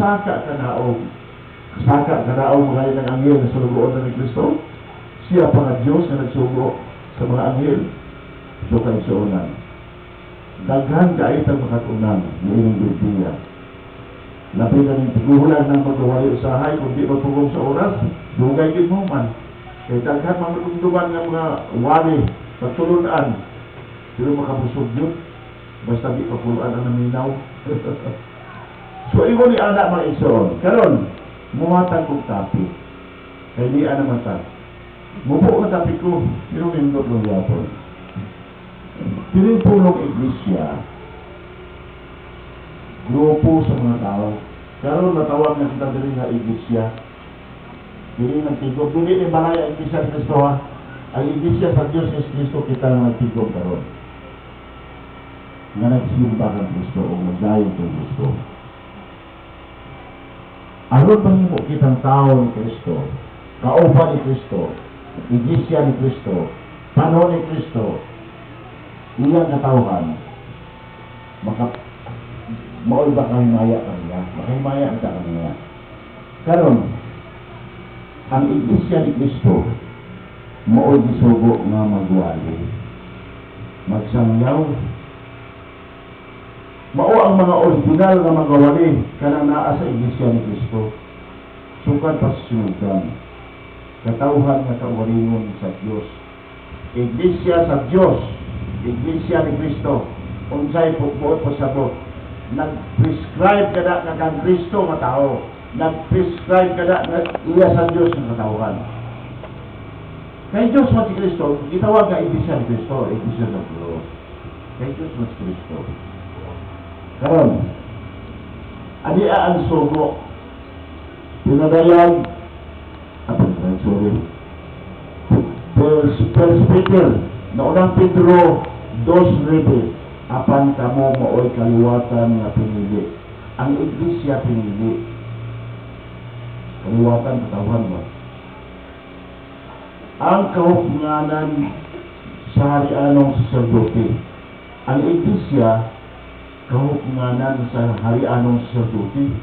saka kanaog mga ng anghel na sulugoon na ni Kristo. Siya pa nga Diyos na nagsugo sa mga anghel. So kayo sa unan. Daghan kahit ang makatunan ng inyong Biblia. Labi na ng tigulan ng magawali usahay kung di magpugong sa oras, dugay din mo man. Kaya daghan magdumduman ng mga wali, pagtulunan. Pero makabusog yun. Basta di papuluan ang naminaw. So, imo ni anak mga igsoon. Karon, mumatang kong topic. Kaya di naman ta. Mupo ka topic ko. Pero nindot ng yapon. Pinipulong iglesia. Grupo sa mga tao. Karon natawag na kita diri nga iglesia. Dili nagtigog. Dili ni balaya ang iglesia ni Kristo ha. Ang iglesia sa Diyos ni Kristo kita na nagtigog karon. Nga nagsimba ng Kristo o nagdayo ng Kristo. Aron panghimo kitang tao ni Kristo, kauban ni Kristo, iglesia ni Kristo, panahon ni Kristo, iyang katawhan, maol ba kahimaya kaniya? Makahimaya ang kaniya. Karon, ang iglesia ni Kristo, maol gisugo nga magwali, magsangyaw, mao ang mga original nga magawali kanang naa sa iglesia ni Kristo. Sukad pasinugan. Katawhan nga kaugalingon sa Dios. Iglesia sa Dios. Iglesia ni Kristo. Unsay pugbuot pasabot. Nag-prescribe kada nga kang Kristo nga tao. Nag-prescribe kada nga iya sa Dios nga katawhan. Kay Dios man si Kristo, gitawag nga iglesia ni Kristo, iglesia ng Dios. Kay Dios man si Kristo. Karon, adia ang sugo. Pinadayan, First Peter, na unang Pedro 2:9, apan kamo maoy kaliwatan nga pinili. Ang iglesia pinili. Kaliwatan katawan ba? Ang kahugnanan sa harianong saserdote. Ang iglesia kahugnanan sa harianong saserdote.